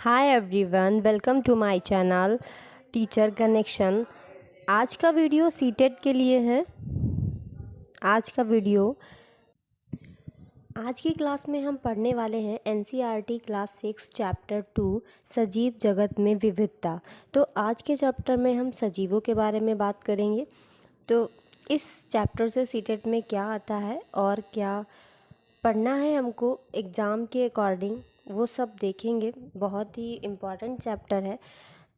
Hi everyone, welcome to my channel teacher connection. आज का video CTET के लिए है। आज की क्लास में हम पढ़ने वाले हैं एनसीईआरटी क्लास 6 चैप्टर 2 सजीव जगत में विविधता। तो आज के चैप्टर में हम सजीवों के बारे में बात करेंगे। तो इस चैप्टर से सीटेट में क्या आता है और क्या पढ़ना है हमको एग्ज़ाम के अकॉर्डिंग, वो सब देखेंगे। बहुत ही इम्पॉर्टेंट चैप्टर है।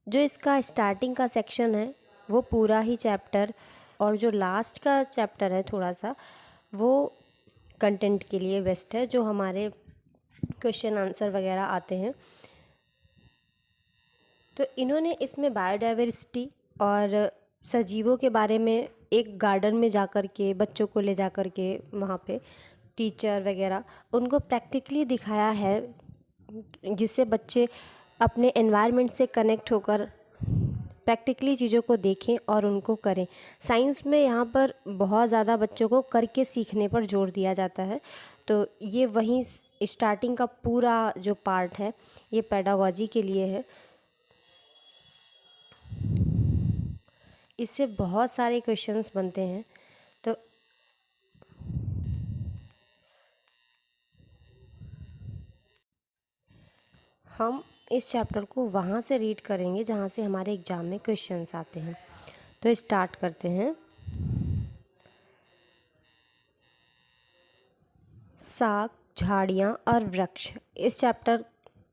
जो इसका स्टार्टिंग का सेक्शन है वो पूरा ही चैप्टर, और जो लास्ट का चैप्टर है थोड़ा सा, वो कंटेंट के लिए बेस्ट है, जो हमारे क्वेश्चन आंसर वगैरह आते हैं। तो इन्होंने इसमें बायोडाइवर्सिटी और सजीवों के बारे में एक गार्डन में जा कर के बच्चों को ले जा कर के वहाँ पे टीचर वगैरह उनको प्रैक्टिकली दिखाया है, जिससे बच्चे अपने एनवायरनमेंट से कनेक्ट होकर प्रैक्टिकली चीज़ों को देखें और उनको करें। साइंस में यहाँ पर बहुत ज़्यादा बच्चों को करके सीखने पर जोर दिया जाता है। तो ये वहीं स्टार्टिंग का पूरा जो पार्ट है ये पेडागोजी के लिए है। इससे बहुत सारे क्वेश्चंस बनते हैं। तो हम इस चैप्टर को वहाँ से रीड करेंगे जहाँ से हमारे एग्ज़ाम में क्वेश्चंस आते हैं। तो स्टार्ट करते हैं। साग, झाड़ियाँ और वृक्ष। इस चैप्टर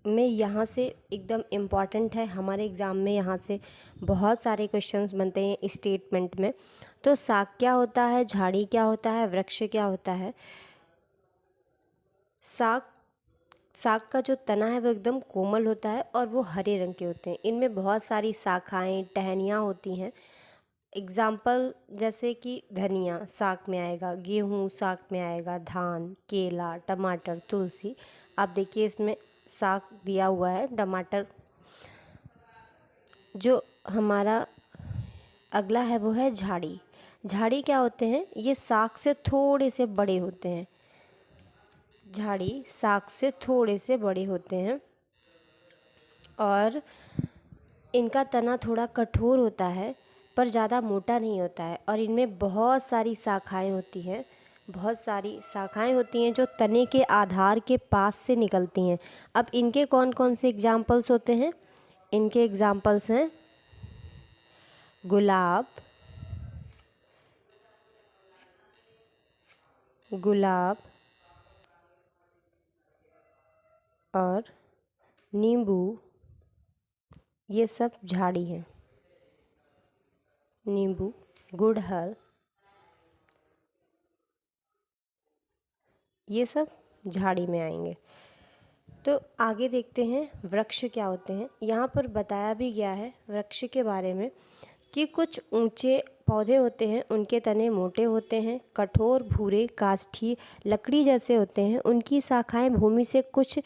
में यहाँ से एकदम इम्पॉर्टेंट है, हमारे एग्ज़ाम में यहाँ से बहुत सारे क्वेश्चंस बनते हैं स्टेटमेंट में। तो साग क्या होता है, झाड़ी क्या होता है, वृक्ष क्या होता है। साग का जो तना है वो एकदम कोमल होता है और वो हरे रंग के होते हैं। इनमें बहुत सारी शाखाएं, टहनियाँ होती हैं। एग्ज़ाम्पल जैसे कि धनिया साग में आएगा, गेहूँ साग में आएगा, धान, केला, टमाटर, तुलसी। आप देखिए इसमें साग दिया हुआ है, टमाटर। जो हमारा अगला है वो है झाड़ी। झाड़ी क्या होते हैं, ये साग से थोड़े से बड़े होते हैं। झाड़ी साग से थोड़े से बड़े होते हैं और इनका तना थोड़ा कठोर होता है पर ज़्यादा मोटा नहीं होता है, और इनमें बहुत सारी शाखाएं होती हैं। बहुत सारी शाखाएं होती हैं जो तने के आधार के पास से निकलती हैं। अब इनके कौन कौन से एग्जाम्पल्स होते हैं? इनके एग्जाम्पल्स हैं गुलाब, और नींबू। ये सब झाड़ी हैं। नींबू, गुड़हल, ये सब झाड़ी में आएंगे। तो आगे देखते हैं वृक्ष क्या होते हैं। यहाँ पर बताया भी गया है वृक्ष के बारे में कि कुछ ऊंचे पौधे होते हैं, उनके तने मोटे होते हैं, कठोर, भूरे, काष्ठी, लकड़ी जैसे होते हैं। उनकी शाखाएं भूमि से कुछ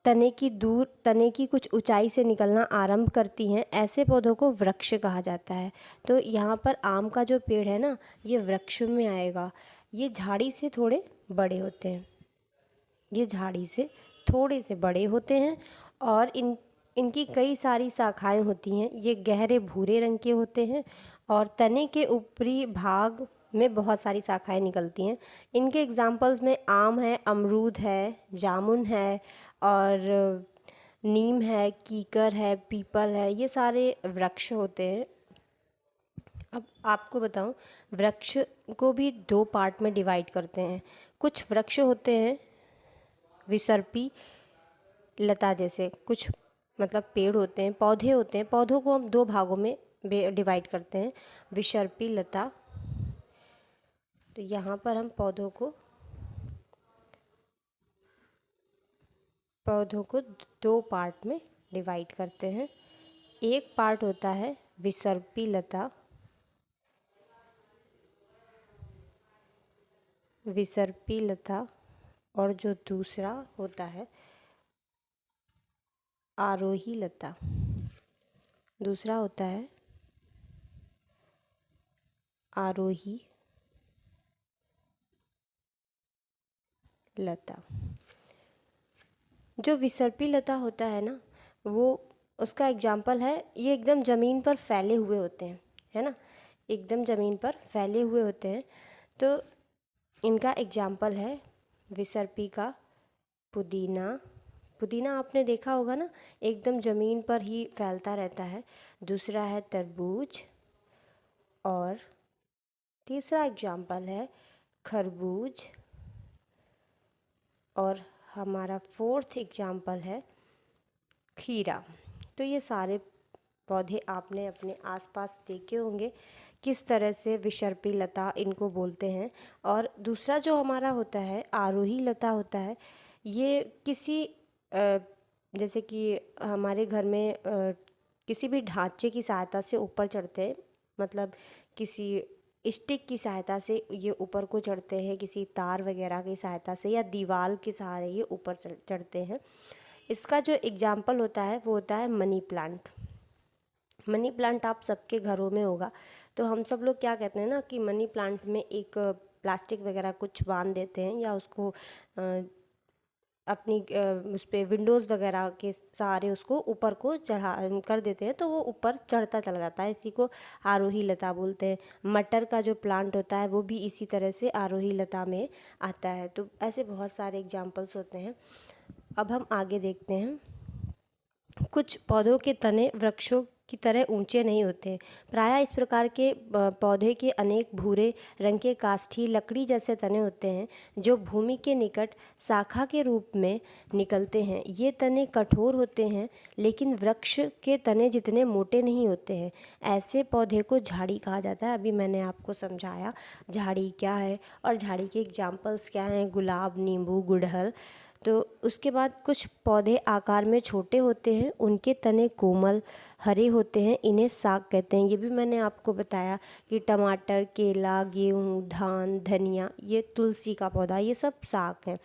तने की कुछ ऊंचाई से निकलना आरंभ करती हैं। ऐसे पौधों को वृक्ष कहा जाता है। तो यहाँ पर आम का जो पेड़ है ना, ये वृक्ष में आएगा। ये झाड़ी से थोड़े बड़े होते हैं। ये झाड़ी से थोड़े से बड़े होते हैं और इनकी कई सारी शाखाएं होती हैं। ये गहरे भूरे रंग के होते हैं और तने के ऊपरी भाग में बहुत सारी शाखाएं निकलती हैं। इनके एग्जाम्पल्स में आम है, अमरूद है, जामुन है, और नीम है, कीकर है, पीपल है। ये सारे वृक्ष होते हैं। अब आपको बताऊं, वृक्ष को भी दो पार्ट में डिवाइड करते हैं। कुछ वृक्ष होते हैं विसर्पी लता जैसे, कुछ मतलब पेड़ होते हैं, पौधे होते हैं। पौधों को हम दो भागों में डिवाइड करते हैं, विसर्पी लता। तो यहाँ पर हम पौधों को दो पार्ट में डिवाइड करते हैं। एक पार्ट होता है विसर्पी लता, और जो दूसरा होता है आरोही लता। दूसरा होता है आरोही लता। जो विसर्पी लता होता है ना, वो उसका एग्जाम्पल है, ये एकदम ज़मीन पर फैले हुए होते हैं, है ना, एकदम ज़मीन पर फैले हुए होते हैं। तो इनका एग्जाम्पल है विसर्पी का पुदीना। पुदीना आपने देखा होगा ना, एकदम ज़मीन पर ही फैलता रहता है। दूसरा है तरबूज, और तीसरा एग्जाम्पल है खरबूज, और हमारा फोर्थ एग्जाम्पल है खीरा। तो ये सारे पौधे आपने अपने आसपास देखे होंगे, किस तरह से विसर्पी लता इनको बोलते हैं। और दूसरा जो हमारा होता है आरोही लता होता है, ये किसी जैसे कि हमारे घर में किसी भी ढांचे की सहायता से ऊपर चढ़ते हैं, मतलब किसी स्टिक की सहायता से ये ऊपर को चढ़ते हैं, किसी तार वगैरह की सहायता से या दीवार के सहारे ये ऊपर चढ़ते हैं। इसका जो एग्जाम्पल होता है वो होता है मनी प्लांट। मनी प्लांट आप सबके घरों में होगा। तो हम सब लोग क्या कहते हैं ना कि मनी प्लांट में एक प्लास्टिक वगैरह कुछ बांध देते हैं, या उसको अपनी उस पर विंडोज़ वगैरह के सहारे उसको ऊपर को चढ़ा कर देते हैं, तो वो ऊपर चढ़ता चला जाता है। इसी को आरोही लता बोलते हैं। मटर का जो प्लांट होता है वो भी इसी तरह से आरोही लता में आता है। तो ऐसे बहुत सारे एग्जाम्पल्स होते हैं। अब हम आगे देखते हैं। कुछ पौधों के तने वृक्षों की तरह ऊंचे नहीं होते। प्रायः इस प्रकार के पौधे के अनेक भूरे रंग के काष्ठी लकड़ी जैसे तने होते हैं, जो भूमि के निकट शाखा के रूप में निकलते हैं। ये तने कठोर होते हैं, लेकिन वृक्ष के तने जितने मोटे नहीं होते हैं। ऐसे पौधे को झाड़ी कहा जाता है। अभी मैंने आपको समझाया झाड़ी क्या है और झाड़ी के एग्जाम्पल्स क्या हैं, गुलाब, नींबू, गुड़हल। तो उसके बाद कुछ पौधे आकार में छोटे होते हैं, उनके तने कोमल हरे होते हैं, इन्हें साग कहते हैं। ये भी मैंने आपको बताया कि टमाटर, केला, गेहूँ, धान, धनिया, ये तुलसी का पौधा, ये सब साग हैं।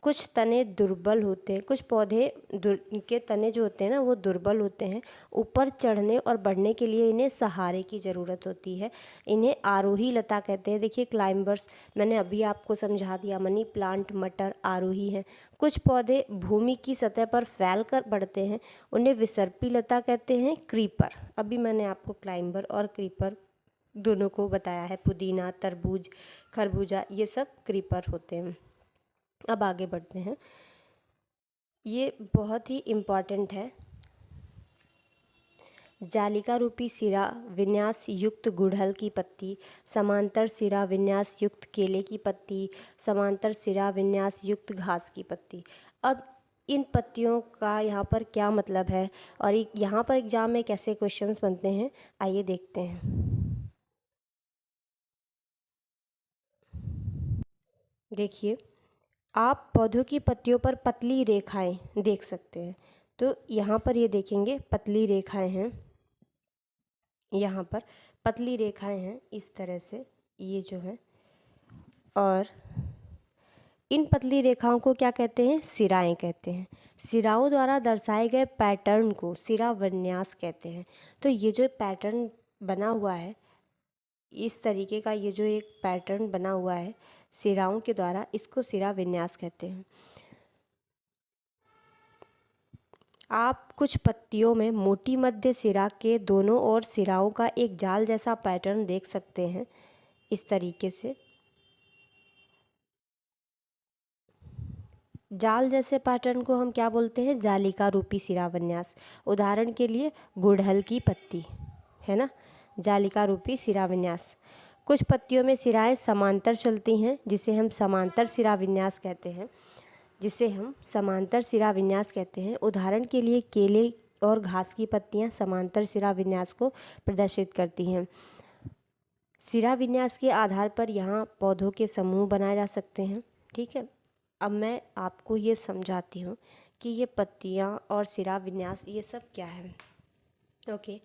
कुछ तने दुर्बल होते हैं, कुछ पौधे के तने जो होते हैं ना वो दुर्बल होते हैं। ऊपर चढ़ने और बढ़ने के लिए इन्हें सहारे की ज़रूरत होती है। इन्हें आरोही लता कहते हैं। देखिए क्लाइंबर्स, मैंने अभी आपको समझा दिया, मनी प्लांट, मटर आरोही हैं। कुछ पौधे भूमि की सतह पर फैल कर बढ़ते हैं, उन्हें विसर्पी लता कहते हैं। क्रीपर, अभी मैंने आपको क्लाइंबर और क्रीपर दोनों को बताया है। पुदीना, तरबूज, खरबूजा, ये सब क्रीपर होते हैं। अब आगे बढ़ते हैं। ये बहुत ही इम्पॉर्टेंट है। जालिका रूपी सिरा विन्यास युक्त गुड़हल की पत्ती, समांतर सिरा विन्यास युक्त केले की पत्ती, समांतर सिरा विन्यास युक्त घास की पत्ती। अब इन पत्तियों का यहाँ पर क्या मतलब है और यहाँ पर एग्जाम में कैसे क्वेश्चंस बनते हैं, आइए देखते हैं। देखिए, आप पौधों की पत्तियों पर पतली रेखाएं देख सकते हैं। तो यहाँ पर ये देखेंगे पतली रेखाएं हैं, यहाँ पर पतली रेखाएं हैं इस तरह से, ये जो है। और इन पतली रेखाओं को क्या कहते हैं, सिराएं कहते हैं। सिराओं द्वारा दर्शाए गए पैटर्न को सिरा विन्यास कहते हैं। तो ये जो पैटर्न बना हुआ है, इस तरीके का ये जो एक पैटर्न बना हुआ है सिराओं के द्वारा, इसको सिरा विन्यास कहते हैं। आप कुछ पत्तियों में मोटी मध्य सिरा के दोनों ओर सिराओं का एक जाल जैसा पैटर्न देख सकते हैं इस तरीके से। जाल जैसे पैटर्न को हम क्या बोलते हैं, जालिका रूपी सिरा विन्यास। उदाहरण के लिए गुड़हल की पत्ती है ना, जालिका रूपी सिरा विन्यास। कुछ पत्तियों में सिराएं समांतर चलती हैं, जिसे हम समांतर सिरा विन्यास कहते हैं, जिसे हम समांतर सिरा विन्यास कहते हैं। उदाहरण के लिए केले और घास की पत्तियां समांतर सिरा विन्यास को प्रदर्शित करती हैं। सिरा विन्यास के आधार पर यहाँ पौधों के समूह बनाए जा सकते हैं। ठीक है, अब मैं आपको ये समझाती हूँ कि ये पत्तियाँ और सिरा विन्यास ये सब क्या है। ओके,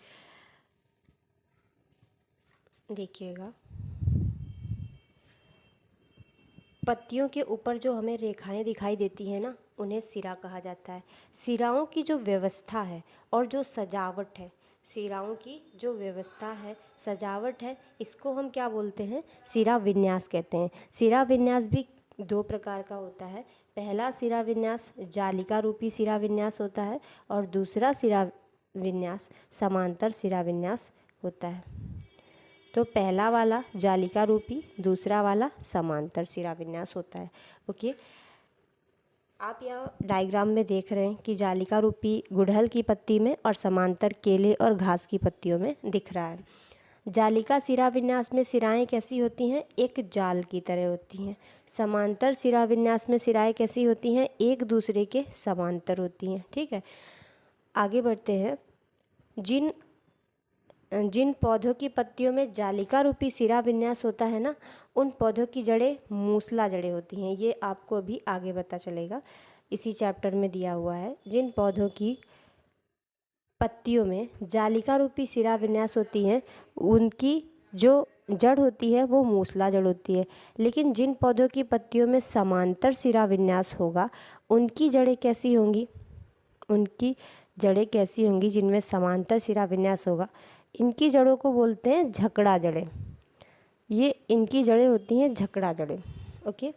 देखिएगा, पत्तियों के ऊपर जो हमें रेखाएं दिखाई देती हैं ना, उन्हें सिरा कहा जाता है। सिराओं की जो व्यवस्था है और जो सजावट है, सिराओं की जो व्यवस्था है, सजावट है, इसको हम क्या बोलते हैं, सिरा विन्यास कहते हैं। सिरा विन्यास भी दो प्रकार का होता है। पहला सिरा विन्यास जालिका रूपी सिरा विन्यास होता है और दूसरा सिरा विन्यास समांतर सिरा विन्यास होता है। तो पहला वाला जालिका रूपी, दूसरा वाला समांतर सिरा विन्यास होता है। ओके, आप यहाँ डायग्राम में देख रहे हैं कि जालिका रूपी गुड़हल की पत्ती में और समांतर केले और घास की पत्तियों में दिख रहा है। जालिका सिरा विन्यास में सिराएं कैसी होती हैं? एक जाल की तरह होती हैं। समांतर सिरा विन्यास में सिराएं कैसी होती हैं? एक दूसरे के समांतर होती हैं। ठीक है, आगे बढ़ते हैं। जिन पौधों की पत्तियों में जालिका रूपी सिरा विन्यास होता है ना, उन पौधों की जड़ें मूसला जड़ें होती हैं। ये आपको अभी आगे पता चलेगा, इसी चैप्टर में दिया हुआ है। जिन पौधों की पत्तियों में जालिका रूपी सिरा विन्यास होती हैं, उनकी जो जड़ होती है वो मूसला जड़ होती है। लेकिन जिन पौधों की पत्तियों में समांतर सिरा विन्यास होगा, उनकी जड़ें कैसी होंगी? उनकी जड़ें कैसी होंगी जिनमें समांतर सिरा विन्यास होगा? इनकी जड़ों को बोलते हैं झकड़ा जड़ें। ये इनकी जड़ें होती हैं झकड़ा जड़ें। ओके,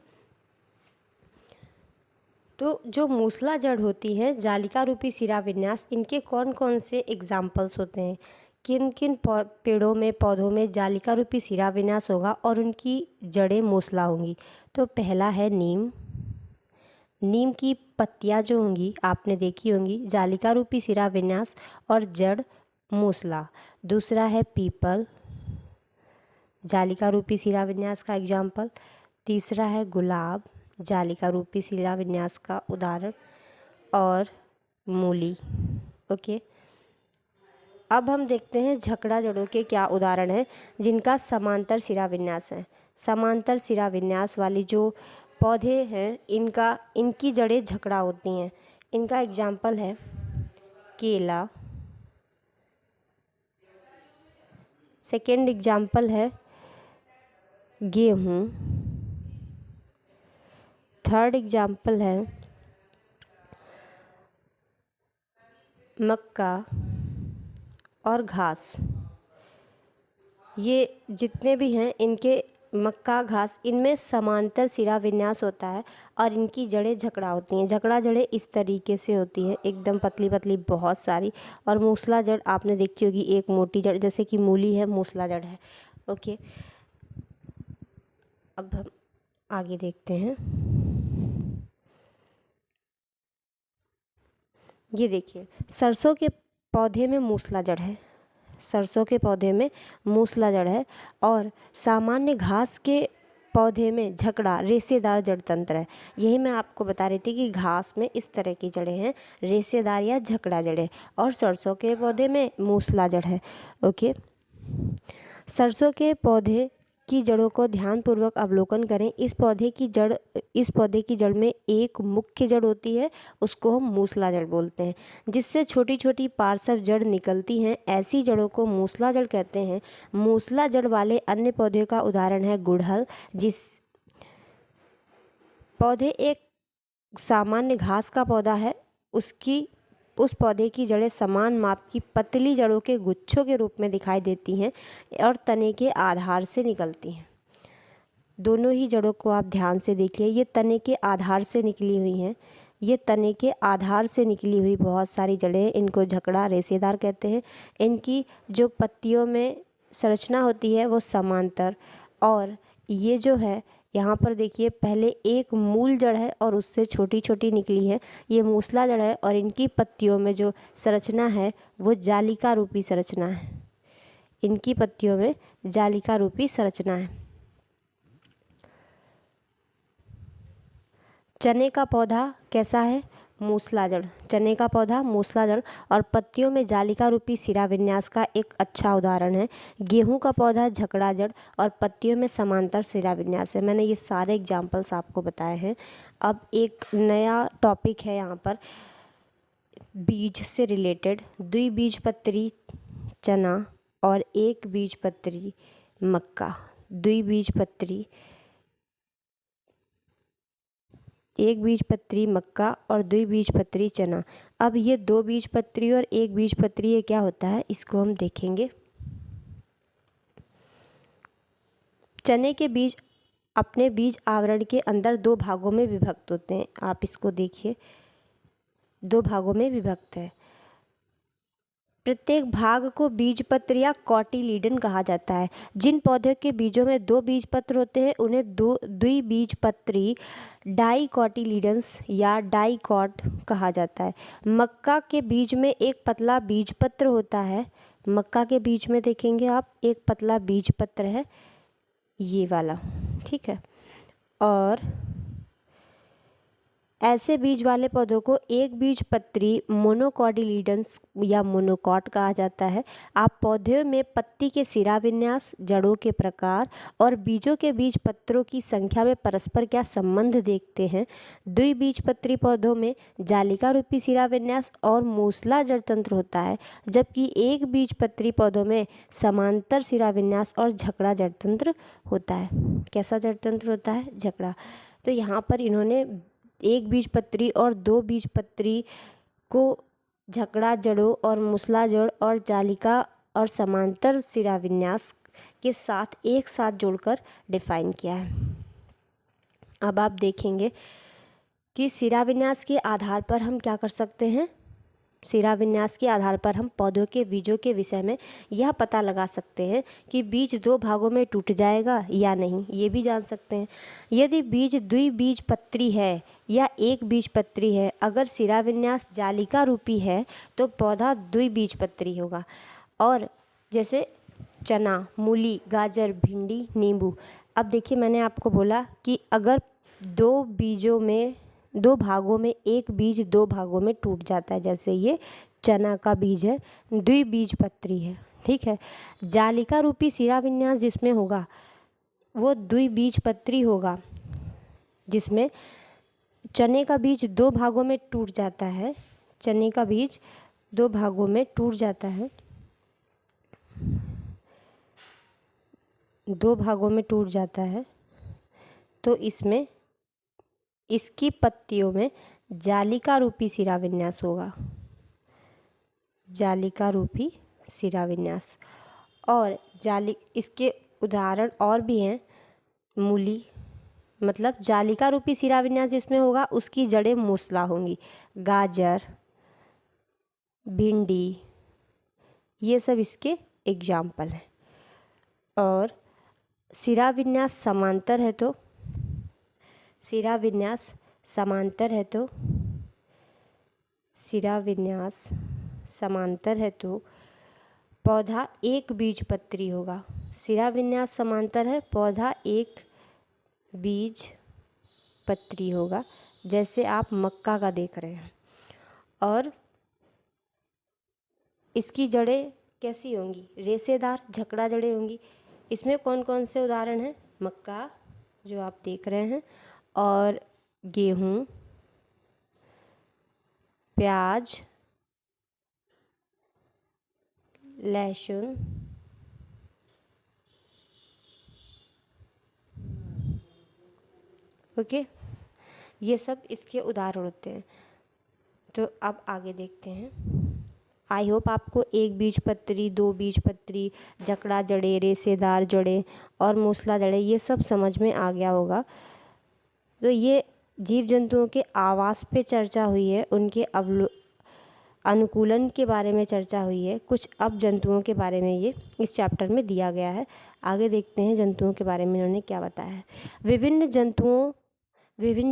तो जो मूसला जड़ होती है जालिका रूपी सिरा विन्यास, इनके कौन कौन से एग्जाम्पल्स होते हैं? किन किन पेड़ों में, पौधों में जालिका रूपी सिरा विन्यास होगा और उनकी जड़ें मूसला होंगी? तो पहला है नीम। नीम की पत्तियां जो होंगी आपने देखी होंगी, जालिका रूपी सिरा विन्यास और जड़ मूसला। दूसरा है पीपल, जालिका रूपी सिरा विन्यास का एग्जाम्पल। तीसरा है गुलाब, जालिका रूपी सिरा विन्यास का उदाहरण। और मूली। ओके, अब हम देखते हैं झकड़ा जड़ों के क्या उदाहरण हैं जिनका समांतर सिरा विन्यास है। समांतर सिरा विन्यास वाली जो पौधे हैं, इनकी जड़ें झकड़ा होती हैं। इनका एग्जाम्पल है केला। सेकेंड एग्जाम्पल है गेहूँ। थर्ड एग्जाम्पल है मक्का और घास। ये जितने भी हैं, इनके मक्का, घास, इनमें समांतर सिरा विन्यास होता है और इनकी जड़ें झकड़ा होती हैं। झकड़ा जड़ें इस तरीके से होती हैं, एकदम पतली पतली बहुत सारी। और मूसला जड़ आपने देखी होगी, एक मोटी जड़, जैसे कि मूली है, मूसला जड़ है। ओके, अब हम आगे देखते हैं। ये देखिए, सरसों के पौधे में मूसला जड़ है। सरसों के पौधे में मूसला जड़ है और सामान्य घास के पौधे में झकड़ा रेशेदार जड़ तंत्र है। यही मैं आपको बता रही थी कि घास में इस तरह की जड़ें हैं, रेशेदार या झकड़ा जड़ें, और सरसों के पौधे में मूसला जड़ है। ओके, सरसों के पौधे की जड़ों को ध्यानपूर्वक अवलोकन करें। इस पौधे की जड़ में एक मुख्य जड़ होती है, उसको हम मूसला जड़ बोलते हैं, जिससे छोटी छोटी पार्श्व जड़ निकलती हैं। ऐसी जड़ों को मूसला जड़ कहते हैं। मूसला जड़ वाले अन्य पौधे का उदाहरण है गुड़हल। जिस पौधे एक सामान्य घास का पौधा है, उस पौधे की जड़ें समान माप की पतली जड़ों के गुच्छों के रूप में दिखाई देती हैं और तने के आधार से निकलती हैं। दोनों ही जड़ों को आप ध्यान से देखिए, ये तने के आधार से निकली हुई हैं। ये तने के आधार से निकली हुई बहुत सारी जड़ें, इनको झकड़ा रेशेदार कहते हैं। इनकी जो पत्तियों में संरचना होती है वो समांतर, और ये जो है यहाँ पर देखिए, पहले एक मूल जड़ है और उससे छोटी छोटी निकली है, ये मूसला जड़ है। और इनकी पत्तियों में जो संरचना है वो जालिका रूपी संरचना है। इनकी पत्तियों में जालिका रूपी संरचना है। चने का पौधा कैसा है? मूसला जड़। चने का पौधा मूसला जड़ और पत्तियों में जालिका रूपी सिरा विन्यास का एक अच्छा उदाहरण है। गेहूं का पौधा झकड़ा जड़ और पत्तियों में समांतर सिरा विन्यास है। मैंने ये सारे एग्जाम्पल्स आपको बताए हैं। अब एक नया टॉपिक है यहाँ पर, बीज से रिलेटेड। द्विबीजपत्री चना और एक बीजपत्री मक्का। द्विबीजपत्री, एक बीजपत्री मक्का और द्विबीजपत्री चना। अब ये दो बीजपत्री और एक बीजपत्री, ये क्या होता है इसको हम देखेंगे। चने के बीज अपने बीज आवरण के अंदर दो भागों में विभक्त होते हैं। आप इसको देखिए, दो भागों में विभक्त है। प्रत्येक भाग को बीजपत्र या कॉटिलीडन कहा जाता है। जिन पौधों के बीजों में दो बीजपत्र होते हैं उन्हें द्विबीजपत्री डाइकोटिलीडन्स या डाइकॉट कहा जाता है। मक्का के बीज में एक पतला बीजपत्र होता है। मक्का के बीज में देखेंगे आप, एक पतला बीजपत्र है, ये वाला, ठीक है। और ऐसे बीज वाले पौधों को एक बीजपत्री मोनोकोटिलीडन्स या मोनोकॉट कहा जाता है। आप पौधे में पत्ती के सिरा विन्यास, जड़ों के प्रकार और बीजों के बीज पत्रों की संख्या में परस्पर क्या संबंध देखते हैं। द्विबीजपत्री पौधों में जालिका रूपी सिरा विन्यास और मूसला जड़ तंत्र होता है, जबकि एक बीजपत्री पौधों में समांतर सिरा विन्यास और झकड़ा जड़ तंत्र होता है। कैसा जड़ तंत्र होता है? झकड़ा। तो यहाँ पर इन्होंने एक बीजपत्री और दो बीजपत्री को झकड़ा जड़ों और मूसला जड़ और जालिका और समांतर सिरा विन्यास के साथ एक साथ जोड़कर डिफाइन किया है। अब आप देखेंगे कि सिरा विन्यास के आधार पर हम क्या कर सकते हैं। सिरा विन्यास के आधार पर हम पौधों के बीजों के विषय में यह पता लगा सकते हैं कि बीज दो भागों में टूट जाएगा या नहीं, ये भी जान सकते हैं। यदि बीज द्विबीजपत्री है या एक बीजपत्री है, अगर सिरा विन्यास जालिका रूपी है तो पौधा द्विबीजपत्री होगा। और जैसे चना, मूली, गाजर, भिंडी, नींबू। अब देखिए, मैंने आपको बोला कि अगर दो भागों में एक बीज दो भागों में टूट जाता है, जैसे ये चना का बीज है, द्विबीजपत्री है, ठीक है। जालिका रूपी सिरा विन्यास जिसमें होगा वो द्विबीजपत्री होगा, जिसमें चने का बीज दो भागों में टूट जाता है। चने का बीज दो भागों में टूट जाता है, दो भागों में टूट जाता है, तो इसमें इसकी पत्तियों में जालिका रूपी सिरा विन्यास होगा, जालिका रूपी सिरा विन्यास। और इसके उदाहरण और भी हैं। मूली, मतलब जालिका रूपी सिरा विन्यास जिसमें होगा उसकी जड़ें मूसला होंगी। गाजर, भिंडी, ये सब इसके एग्जाम्पल हैं। और सिरा विन्यास समांतर है तो सिरा विन्यास समांतर है तो पौधा एक बीजपत्री होगा। सिरा विन्यास समांतर है, पौधा एक बीजपत्री होगा, जैसे आप मक्का का देख रहे हैं। और इसकी जड़ें कैसी होंगी? रेशेदार, झकड़ा जड़ें होंगी। इसमें कौन कौन से उदाहरण हैं? मक्का जो आप देख रहे हैं, और गेहूँ, प्याज, लहसुन, ओके, ये सब इसके उदाहरण होते हैं। तो अब आगे देखते हैं। आई होप आपको एक बीजपत्री, दो बीजपत्री, जकड़ा जड़ें, रेशेदार जड़ें और मूसला जड़ें ये सब समझ में आ गया होगा। तो ये जीव जंतुओं के आवास पे चर्चा हुई है, उनके अनुकूलन के बारे में चर्चा हुई है। कुछ अब जंतुओं के बारे में ये इस चैप्टर में दिया गया है। आगे देखते हैं जंतुओं के बारे में इन्होंने क्या बताया है। विभिन्न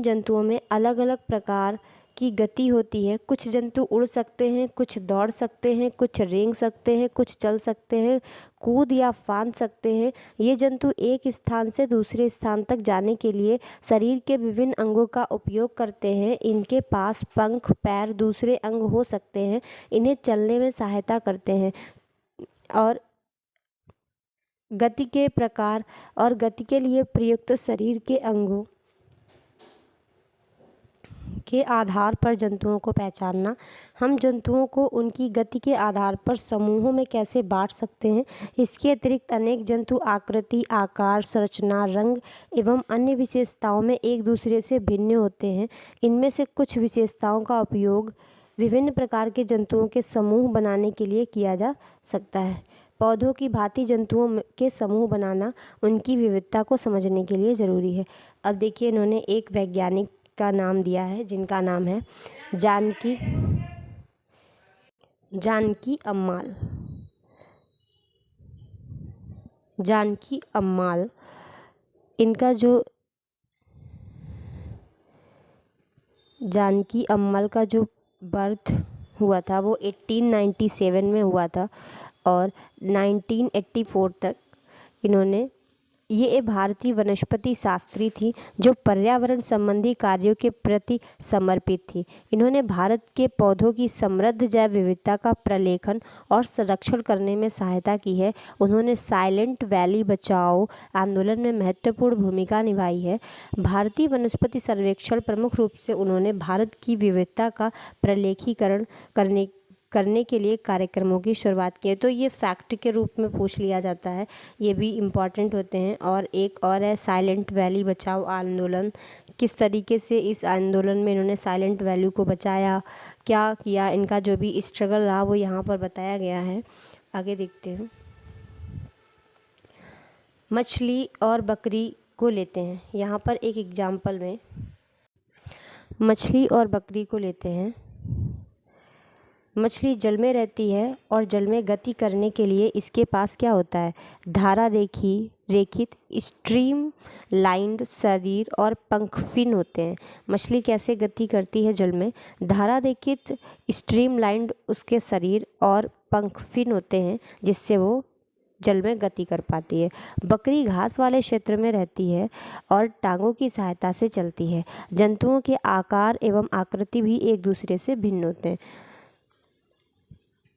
जंतुओं में अलग अलग प्रकार की गति होती है। कुछ जंतु उड़ सकते हैं, कुछ दौड़ सकते हैं, कुछ रेंग सकते हैं, कुछ चल सकते हैं, कूद या फांद सकते हैं। ये जंतु एक स्थान से दूसरे स्थान तक जाने के लिए शरीर के विभिन्न अंगों का उपयोग करते हैं। इनके पास पंख, पैर, दूसरे अंग हो सकते हैं, इन्हें चलने में सहायता करते हैं। और गति के प्रकार और गति के लिए प्रयुक्त शरीर के अंगों के आधार पर जंतुओं को पहचानना। हम जंतुओं को उनकी गति के आधार पर समूहों में कैसे बांट सकते हैं। इसके अतिरिक्त अनेक जंतु आकृति, आकार, संरचना, रंग एवं अन्य विशेषताओं में एक दूसरे से भिन्न होते हैं। इनमें से कुछ विशेषताओं का उपयोग विभिन्न प्रकार के जंतुओं के समूह बनाने के लिए किया जा सकता है। पौधों की भांति जंतुओं के समूह बनाना उनकी विविधता को समझने के लिए ज़रूरी है। अब देखिए इन्होंने एक वैज्ञानिक का नाम दिया है जिनका नाम है जानकी अम्माल। जानकी अम्माल इनका जो जानकी अम्माल का जो बर्थ हुआ था वो 1897 में हुआ था और 1984 तक इन्होंने ये एक भारतीय वनस्पति शास्त्री थी जो पर्यावरण संबंधी कार्यों के प्रति समर्पित थी। इन्होंने भारत के पौधों की समृद्ध जैव विविधता का प्रलेखन और संरक्षण करने में सहायता की है। उन्होंने साइलेंट वैली बचाओ आंदोलन में महत्वपूर्ण भूमिका निभाई है। भारतीय वनस्पति सर्वेक्षण प्रमुख रूप से उन्होंने भारत की विविधता का प्रलेखीकरण करने के लिए कार्यक्रमों की शुरुआत की है। तो ये फैक्ट के रूप में पूछ लिया जाता है, ये भी इम्पॉर्टेंट होते हैं। और एक और है साइलेंट वैली बचाओ आंदोलन, किस तरीके से इस आंदोलन में इन्होंने साइलेंट वैली को बचाया, क्या किया, इनका जो भी स्ट्रगल रहा वो यहाँ पर बताया गया है। आगे देखते हैं। मछली और बकरी को लेते हैं। यहाँ पर एक एग्जाम्पल में मछली और बकरी को लेते हैं। मछली जल में रहती है और जल में गति करने के लिए इसके पास क्या होता है, धारा रेखित स्ट्रीम लाइंड शरीर और पंख फिन होते हैं। मछली कैसे गति करती है जल में, धारा रेखित स्ट्रीम लाइंड उसके शरीर और पंख फिन होते हैं जिससे वो जल में गति कर पाती है। बकरी घास वाले क्षेत्र में रहती है और टांगों की सहायता से चलती है। जंतुओं के आकार एवं आकृति भी एक दूसरे से भिन्न होते हैं।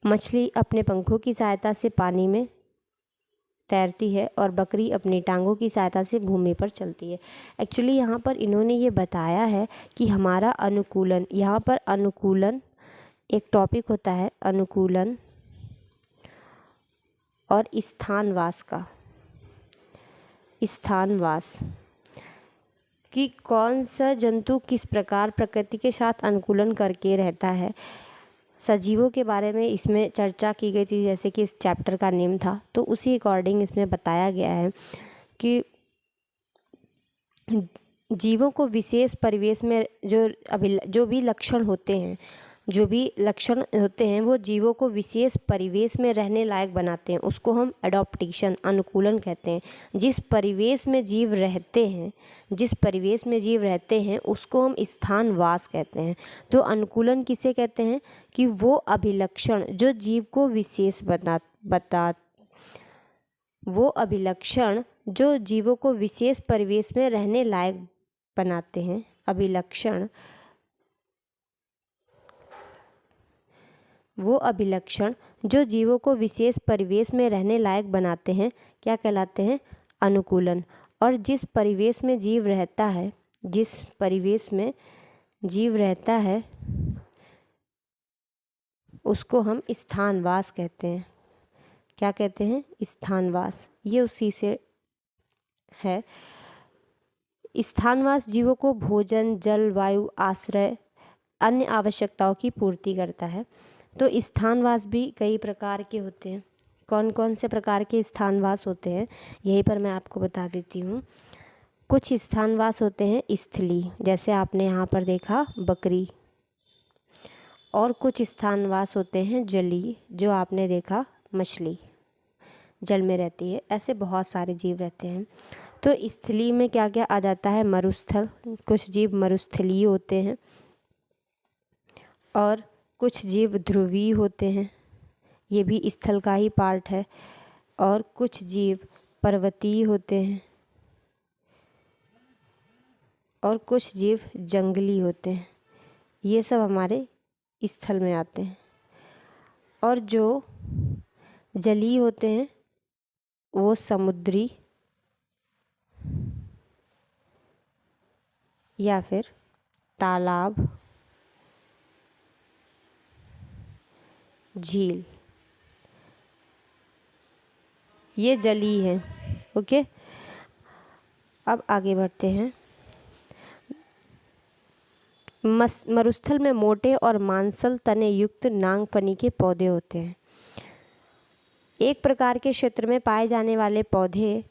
मछली अपने पंखों की सहायता से पानी में तैरती है और बकरी अपनी टांगों की सहायता से भूमि पर चलती है। एक्चुअली यहाँ पर इन्होंने ये बताया है कि हमारा अनुकूलन, यहाँ पर अनुकूलन एक टॉपिक होता है, अनुकूलन और स्थानवास का, स्थानवास कि कौन सा जंतु किस प्रकार प्रकृति के साथ अनुकूलन करके रहता है। सजीवों के बारे में इसमें चर्चा की गई थी, जैसे कि इस चैप्टर का नेम था, तो उसी अकॉर्डिंग इसमें बताया गया है कि जीवों को विशेष परिवेश में जो भी लक्षण होते हैं वो जीवों को विशेष परिवेश में रहने लायक बनाते हैं, उसको हम एडॉप्टेशन अनुकूलन कहते हैं। जिस परिवेश में जीव रहते हैं उसको हम स्थानवास कहते हैं। तो अनुकूलन किसे कहते हैं कि वो अभिलक्षण जो जीव को विशेष वो अभिलक्षण जो जीवों को विशेष परिवेश में रहने लायक बनाते हैं। वो अभिलक्षण जो जीवों को विशेष परिवेश में रहने लायक बनाते हैं क्या कहलाते हैं, अनुकूलन। और जिस परिवेश में जीव रहता है उसको हम स्थानवास कहते हैं। क्या कहते हैं, स्थानवास। ये उसी से है। स्थानवास जीवों को भोजन, जल, वायु, आश्रय, अन्य आवश्यकताओं की पूर्ति करता है। तो स्थानवास भी कई प्रकार के होते हैं। कौन कौन से प्रकार के स्थानवास होते हैं यहीं पर मैं आपको बता देती हूँ। कुछ स्थानवास होते हैं स्थली, जैसे आपने यहाँ पर देखा बकरी, और कुछ स्थानवास होते हैं जलीय, जो आपने देखा मछली जल में रहती है। ऐसे बहुत सारे जीव रहते हैं। तो स्थली में क्या क्या आ जाता है, मरुस्थल, कुछ जीव मरुस्थलीय होते हैं, और कुछ जीव ध्रुवीय होते हैं, ये भी स्थल का ही पार्ट है, और कुछ जीव पर्वतीय होते हैं, और कुछ जीव जंगली होते हैं। ये सब हमारे स्थल में आते हैं। और जो जलीय होते हैं वो समुद्री या फिर तालाब, झील, ये जलीय है। ओके, अब आगे बढ़ते हैं। मरुस्थल में मोटे और मांसल तने युक्त नांगफनी के पौधे होते हैं। एक प्रकार के क्षेत्र में पाए जाने वाले पौधे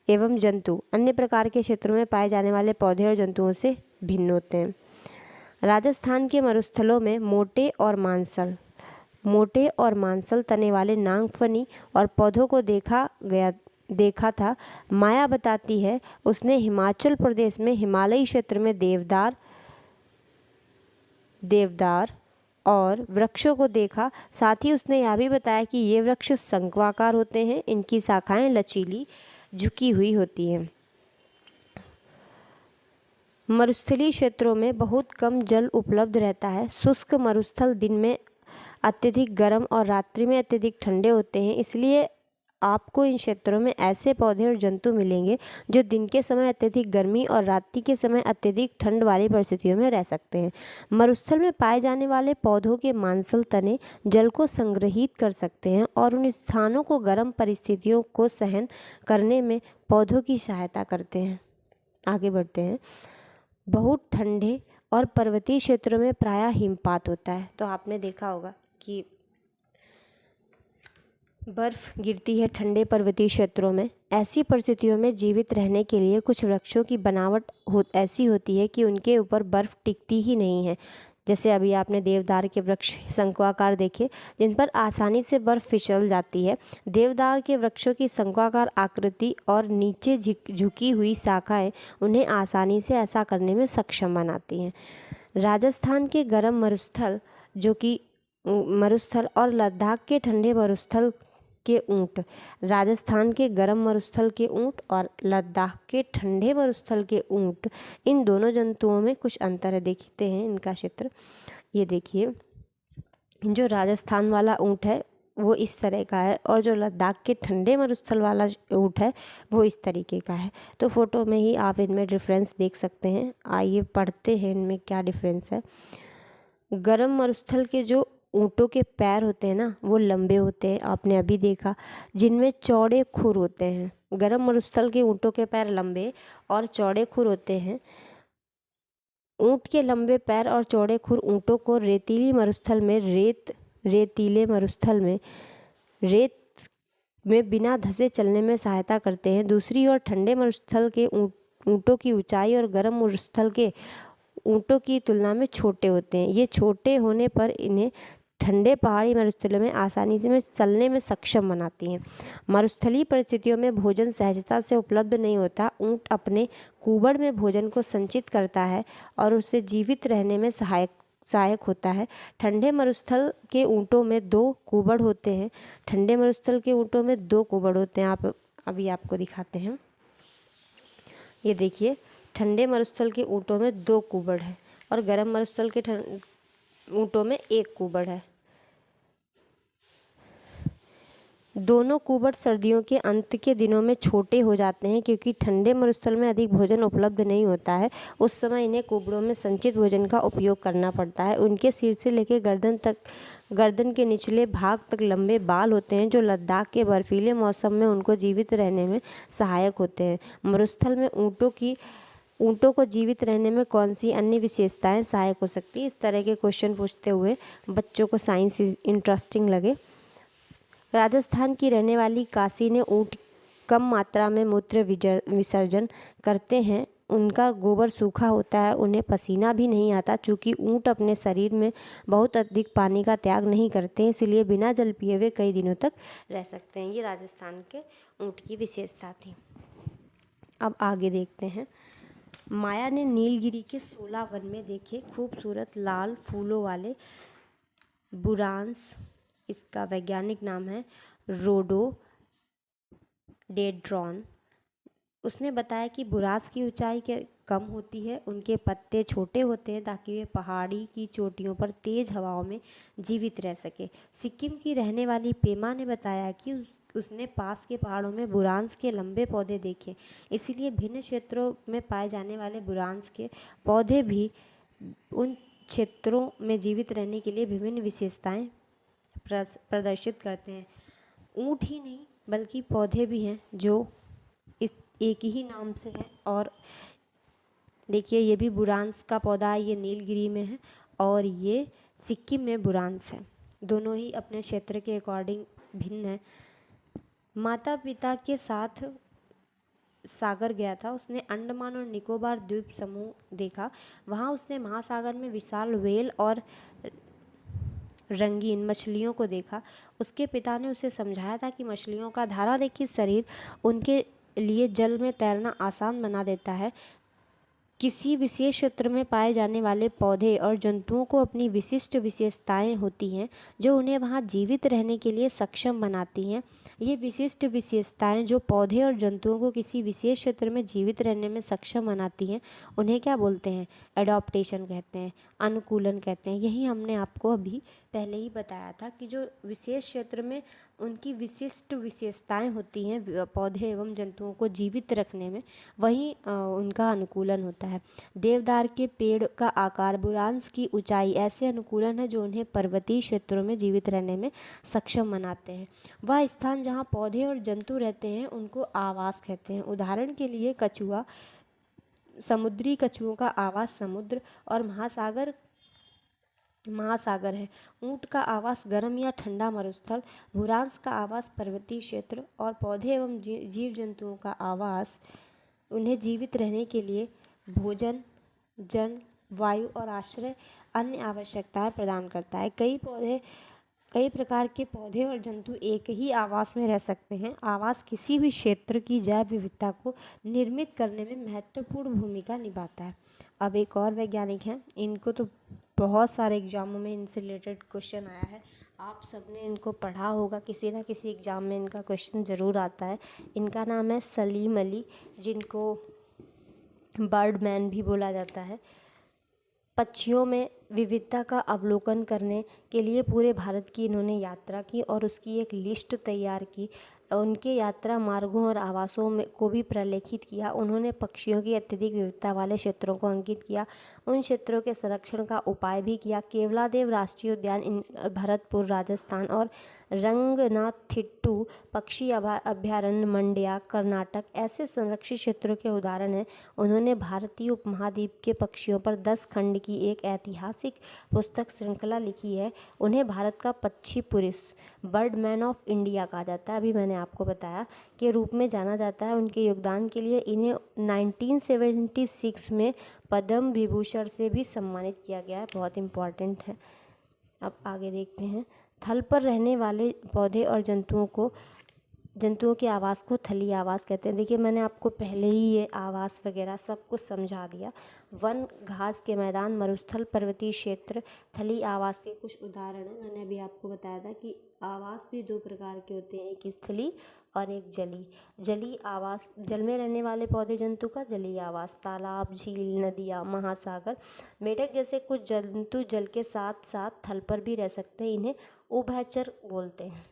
एवं जंतु अन्य प्रकार के क्षेत्रों में पाए जाने वाले पौधे और जंतुओं से भिन्न होते हैं। राजस्थान के मरुस्थलों में मोटे और मांसल तने वाले नागफनी और पौधों को देखा था। माया बताती है उसने हिमाचल प्रदेश में हिमालयी क्षेत्र में देवदार और वृक्षों को देखा। साथ ही उसने यह भी बताया कि ये वृक्ष शंक्वाकार होते हैं, इनकी शाखाएं लचीली झुकी हुई होती हैं। मरुस्थलीय क्षेत्रों में बहुत कम जल उपलब्ध रहता है। शुष्क मरुस्थल दिन में अत्यधिक गर्म और रात्रि में अत्यधिक ठंडे होते हैं, इसलिए आपको इन क्षेत्रों में ऐसे पौधे और जंतु मिलेंगे जो दिन के समय अत्यधिक गर्मी और रात्रि के समय अत्यधिक ठंड वाली परिस्थितियों में रह सकते हैं। मरुस्थल में पाए जाने वाले पौधों के मांसल तने जल को संग्रहित कर सकते हैं और उन स्थानों को गर्म परिस्थितियों को सहन करने में पौधों की सहायता करते हैं। आगे बढ़ते हैं। बहुत ठंडे और पर्वतीय क्षेत्रों में प्रायः हिमपात होता है। तो आपने देखा होगा कि बर्फ गिरती है ठंडे पर्वतीय क्षेत्रों में। ऐसी परिस्थितियों में जीवित रहने के लिए कुछ वृक्षों की बनावट ऐसी होती है कि उनके ऊपर बर्फ टिकती ही नहीं है। जैसे अभी आपने देवदार के वृक्ष शंक्वाकार देखे जिन पर आसानी से बर्फ फिसल जाती है। देवदार के वृक्षों की शंक्वाकार आकृति और नीचे झुकी हुई शाखाएं उन्हें आसानी से ऐसा करने में सक्षम बनाती हैं। राजस्थान के गर्म मरुस्थल और लद्दाख के ठंडे मरुस्थल के ऊंट राजस्थान के गर्म मरुस्थल के ऊंट और लद्दाख के ठंडे मरुस्थल के ऊंट, इन दोनों जंतुओं में कुछ अंतर है। देखते हैं इनका चित्र। ये देखिए, जो राजस्थान वाला ऊंट है वो इस तरह का है और जो लद्दाख के ठंडे मरुस्थल वाला ऊंट है वो इस तरीके का है। तो फोटो में ही आप इनमें डिफरेंस देख सकते हैं। आइए पढ़ते हैं इनमें क्या डिफरेंस है। गर्म मरुस्थल के जो ऊँटों के पैर होते हैं ना वो लंबे होते हैं, आपने अभी देखा, जिनमें चौड़े खुर होते हैं। गर्म मरुस्थल के ऊँटों के पैर लंबे और चौड़े खुर होते हैं। ऊँट के लंबे पैर और चौड़े खुर ऊँटों को रेतीले मरुस्थल में रेत में बिना धंसे चलने में सहायता करते हैं। दूसरी ओर ठंडे मरुस्थल के ऊँटों की ऊंचाई और गर्म मरुस्थल के ऊँटों की तुलना में छोटे होते हैं। ये छोटे होने पर इन्हें ठंडे पहाड़ी मरुस्थलों में आसानी से चलने में सक्षम बनाती हैं। मरुस्थलीय परिस्थितियों में भोजन सहजता से उपलब्ध नहीं होता। ऊँट अपने कुबड़ में भोजन को संचित करता है और उससे जीवित रहने में सहायक होता है। ठंडे मरुस्थल के ऊँटों में 2 कुबड़ होते हैं। आप अभी आपको दिखाते हैं। ये देखिए, ठंडे मरुस्थल के ऊँटों में 2 कुबड़ है और गर्म मरुस्थल के ऊँटों में 1 कुबड़ है। दोनों कुबड़ सर्दियों के अंत के दिनों में छोटे हो जाते हैं क्योंकि ठंडे मरुस्थल में अधिक भोजन उपलब्ध नहीं होता है। उस समय इन्हें कुबड़ों में संचित भोजन का उपयोग करना पड़ता है। उनके सिर से लेकर गर्दन के निचले भाग तक लंबे बाल होते हैं जो लद्दाख के बर्फीले मौसम में उनको जीवित रहने में सहायक होते हैं। मरुस्थल में ऊँटों को जीवित रहने में कौन सी अन्य विशेषताएं सहायक हो सकती है? इस तरह के क्वेश्चन पूछते हुए बच्चों को साइंस इंटरेस्टिंग लगे। राजस्थान की रहने वाली काशी ने ऊँट कम मात्रा में मूत्र विसर्जन करते हैं। उनका गोबर सूखा होता है, उन्हें पसीना भी नहीं आता। चूँकि ऊँट अपने शरीर में बहुत अधिक पानी का त्याग नहीं करते हैं, इसलिए बिना जल पिए हुए कई दिनों तक रह सकते हैं। ये राजस्थान के ऊँट की विशेषता थी। अब आगे देखते हैं। माया ने नीलगिरी के 16 वन में देखे खूबसूरत लाल फूलों वाले बुरांस। इसका वैज्ञानिक नाम है रोडोडेंड्रॉन। उसने बताया कि बुरांस की ऊंचाई कम होती है, उनके पत्ते छोटे होते हैं ताकि वे पहाड़ी की चोटियों पर तेज हवाओं में जीवित रह सके। सिक्किम की रहने वाली पेमा ने बताया कि उसने पास के पहाड़ों में बुरांस के लंबे पौधे देखे, इसीलिए भिन्न क्षेत्रों में पाए जाने वाले बुरांस के पौधे भी उन क्षेत्रों में जीवित रहने के लिए विभिन्न विशेषताएं प्रदर्शित करते हैं। ऊँट ही नहीं बल्कि पौधे भी हैं जो इस एक ही नाम से है। और देखिए, ये भी बुरांस का पौधा है, ये नीलगिरी में है और ये सिक्किम में बुरांस है। दोनों ही अपने क्षेत्र के अकॉर्डिंग भिन्न है। माता पिता के साथ सागर गया था। उसने अंडमान और निकोबार द्वीप समूह देखा। वहाँ उसने महासागर में विशाल व्हेल और रंगीन मछलियों को देखा। उसके पिता ने उसे समझाया था कि मछलियों का धारारेखित शरीर उनके लिए जल में तैरना आसान बना देता है। किसी विशेष क्षेत्र में पाए जाने वाले पौधे और जंतुओं को अपनी विशिष्ट विशेषताएं होती हैं जो उन्हें वहां जीवित रहने के लिए सक्षम बनाती हैं। ये विशिष्ट विशेषताएं जो पौधे और जंतुओं को किसी विशेष क्षेत्र में जीवित रहने में सक्षम बनाती हैं उन्हें क्या बोलते हैं? एडॉप्टेशन कहते हैं, अनुकूलन कहते हैं। यही हमने आपको अभी पहले ही बताया था कि जो विशेष क्षेत्र में उनकी विशिष्ट विशेषताएं होती हैं पौधे एवं जंतुओं को जीवित रखने में, वही उनका अनुकूलन होता है। देवदार के पेड़ का आकार, बुरांश की ऊंचाई ऐसे अनुकूलन है जो उन्हें पर्वतीय क्षेत्रों में जीवित रहने में सक्षम बनाते हैं। वह स्थान जहाँ पौधे और जंतु रहते हैं उनको आवास कहते हैं। उदाहरण के लिए कछुआ, समुद्री कछुओं का आवास समुद्र और महासागर है। ऊंट का आवास गर्म या ठंडा मरुस्थल, भूरांश का आवास पर्वतीय क्षेत्र और पौधे एवं जीव जंतुओं का आवास उन्हें जीवित रहने के लिए भोजन, जल, वायु और आश्रय अन्य आवश्यकताएं प्रदान करता है। कई प्रकार के पौधे और जंतु एक ही आवास में रह सकते हैं। आवास किसी भी क्षेत्र की जैव विविधता को निर्मित करने में महत्वपूर्ण भूमिका निभाता है। अब एक और वैज्ञानिक हैं, इनको तो बहुत सारे एग्जामों में इनसे रिलेटेड क्वेश्चन आया है। आप सबने इनको पढ़ा होगा, किसी ना किसी एग्जाम में इनका क्वेश्चन ज़रूर आता है। इनका नाम है सलीम अली, जिनको बर्डमैन भी बोला जाता है। पक्षियों में विविधता का अवलोकन करने के लिए पूरे भारत की इन्होंने यात्रा की और उसकी एक लिस्ट तैयार की। उनके यात्रा मार्गों और आवासों में को भी प्रलेखित किया। उन्होंने पक्षियों की अत्यधिक विविधता वाले क्षेत्रों को अंकित किया, उन क्षेत्रों के संरक्षण का उपाय भी किया। केवलादेव राष्ट्रीय उद्यान भरतपुर राजस्थान और रंगनाथिट्टू पक्षी अभयारण्य मंड्या कर्नाटक ऐसे संरक्षित क्षेत्रों के उदाहरण हैं। उन्होंने भारतीय उपमहाद्वीप के पक्षियों पर 10 खंड की एक ऐतिहासिक पुस्तक श्रृंखला लिखी है। उन्हें भारत का पक्षी पुरुष, बर्डमैन ऑफ इंडिया कहा जाता है। अभी मैंने आपको बताया के रूप में जाना जाता है। उनके योगदान के लिए इन्हें 1976 में पद्म विभूषण से भी सम्मानित किया गया है। बहुत इम्पॉर्टेंट है। अब आगे देखते हैं। थल पर रहने वाले पौधे और जंतुओं के आवास को थली आवास कहते हैं। देखिए, मैंने आपको पहले ही ये आवास वगैरह सब कुछ समझा दिया। वन, घास के मैदान, मरुस्थल, पर्वतीय क्षेत्र, थली आवास के कुछ उदाहरण हैं। मैंने अभी आपको बताया था कि आवास भी 2 प्रकार के होते हैं, एक स्थली और एक जली। जली आवास, जल में रहने वाले पौधे जंतु का जलीय आवास, तालाब, झील, नदियाँ, महासागर, मेढक जैसे कुछ जंतु जल के साथ साथ थल पर भी रह सकते हैं। इन्हें उभयचर बोलते हैं।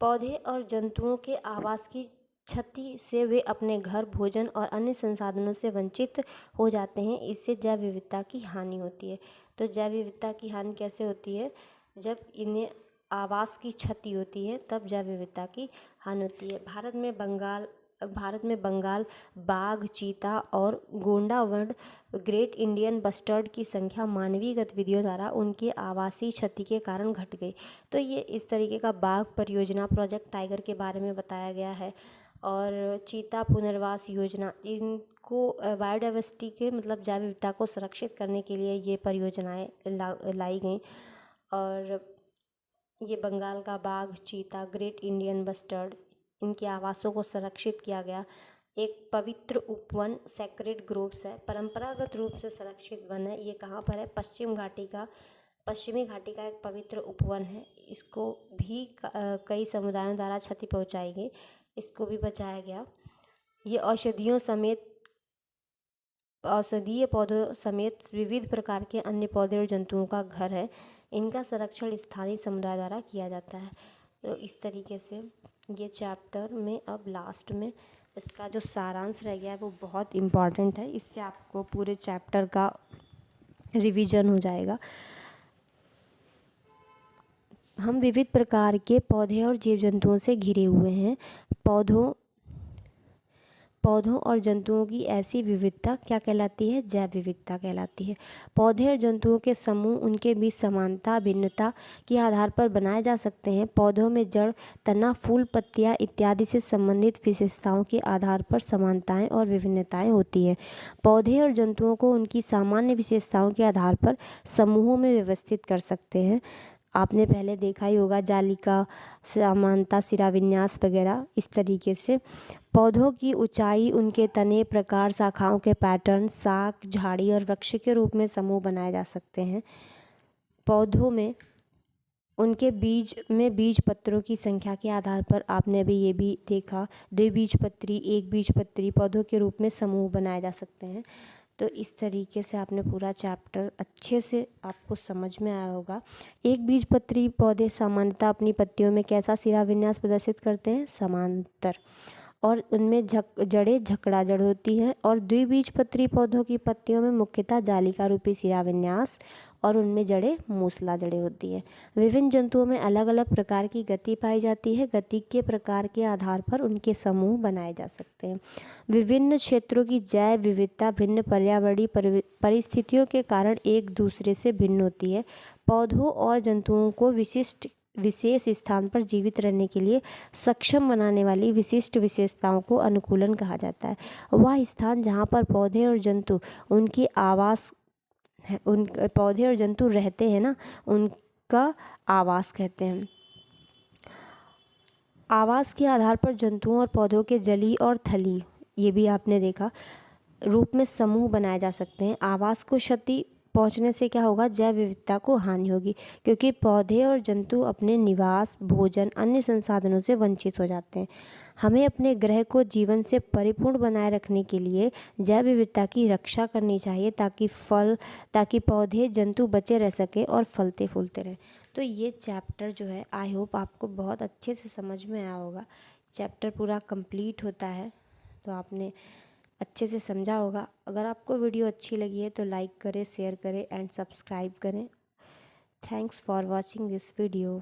पौधे और जंतुओं के आवास की क्षति से वे अपने घर, भोजन और अन्य संसाधनों से वंचित हो जाते हैं। इससे जैव विविधता की हानि होती है। तो जैव विविधता की हानि कैसे होती है? जब इन्हें आवास की क्षति होती है तब जैव विविधता की हानि होती है। भारत में बंगाल बाघ, चीता और गोंडा वर्ण ग्रेट इंडियन बस्टर्ड की संख्या मानवीय गतिविधियों द्वारा उनके आवासीय क्षति के कारण घट गई। तो ये इस तरीके का बाघ परियोजना, प्रोजेक्ट टाइगर के बारे में बताया गया है। और चीता पुनर्वास योजना, इनको बायोडाइवर्सिटी के मतलब जैव विविधता को संरक्षित करने के लिए ये परियोजनाएं लाई गई। और ये बंगाल का बाघ, चीता, ग्रेट इंडियन बस्टर्ड, इनके आवासों को संरक्षित किया गया। एक पवित्र उपवन सेक्रेड ग्रोव्स है, परंपरागत रूप से संरक्षित वन है। ये कहाँ पर है? पश्चिमी घाटी का एक पवित्र उपवन है। इसको भी कई समुदायों द्वारा क्षति पहुँचाई गई, इसको भी बचाया गया। ये औषधीय पौधों समेत विविध प्रकार के अन्य पौधे और जंतुओं का घर है। इनका संरक्षण स्थानीय समुदाय द्वारा किया जाता है। तो इस तरीके से ये चैप्टर में अब लास्ट में इसका जो सारांश रह गया है वो बहुत इम्पॉर्टेंट है। इससे आपको पूरे चैप्टर का रिवीजन हो जाएगा। हम विविध प्रकार के पौधे और जीव जंतुओं से घिरे हुए हैं। पौधों और जंतुओं की ऐसी विविधता क्या कहलाती है? जैव विविधता कहलाती है। पौधे और जंतुओं के समूह उनके बीच समानता भिन्नता के आधार पर बनाए जा सकते हैं। पौधों में जड़, तना, फूल, पत्तियां इत्यादि से संबंधित विशेषताओं के आधार पर समानताएं और विभिन्नताएं होती हैं। पौधे और जंतुओं को उनकी सामान्य विशेषताओं के आधार पर समूहों में व्यवस्थित कर सकते हैं। आपने पहले देखा ही होगा जालिका, समानता, शिराविन्यास वगैरह इस तरीके से। पौधों की ऊंचाई, उनके तने, प्रकार, शाखाओं के पैटर्न, शाख, झाड़ी और वृक्ष के रूप में समूह बनाए जा सकते हैं। पौधों में उनके बीज में बीज पत्रों की संख्या के आधार पर आपने अभी ये भी देखा, द्विबीजपत्री, एक बीजपत्री पौधों के रूप में समूह बनाए जा सकते हैं। तो इस तरीके से आपने पूरा चैप्टर अच्छे से आपको समझ में आया होगा। एक बीजपत्री पौधे सामान्यतः अपनी पत्तियों में कैसा शिरा विन्यास प्रदर्शित करते हैं? समांतर, और उनमें जड़ें झकड़ा जड़ होती हैं। और द्विबीजपत्री पौधों की पत्तियों में मुख्यतः जालिका रूपी शिरा विन्यास और उनमें जड़ें मूसला जड़ें होती हैं। विभिन्न जंतुओं में अलग अलग प्रकार की गति पाई जाती है। गति के प्रकार के आधार पर उनके समूह बनाए जा सकते हैं। विभिन्न क्षेत्रों की जैव विविधता भिन्न पर्यावरणीय परिस्थितियों के कारण एक दूसरे से भिन्न होती है। पौधों और जंतुओं को विशेष स्थान पर जीवित रहने के लिए सक्षम बनाने वाली विशिष्ट विशेषताओं को अनुकूलन कहा जाता है। वह स्थान जहाँ पर पौधे और जंतु उनकी आवास है, उन पौधे और जंतु रहते हैं ना, उनका आवास कहते हैं। आवास के आधार पर जंतुओं और पौधों के जलीय और थली, ये भी आपने देखा, रूप में समूह बनाए जा सकते हैं। आवास को क्षति पहुंचने से क्या होगा? जैव विविधता को हानि होगी, क्योंकि पौधे और जंतु अपने निवास, भोजन, अन्य संसाधनों से वंचित हो जाते हैं। हमें अपने ग्रह को जीवन से परिपूर्ण बनाए रखने के लिए जैव विविधता की रक्षा करनी चाहिए, ताकि पौधे, जंतु बचे रह सकें और फलते फूलते रहें। तो ये चैप्टर जो है, आई होप आपको बहुत अच्छे से समझ में आया होगा। चैप्टर पूरा कंप्लीट होता है तो आपने अच्छे से समझा होगा। अगर आपको वीडियो अच्छी लगी है तो लाइक करें, शेयर करें एंड सब्सक्राइब करें। Thanks for watching this video.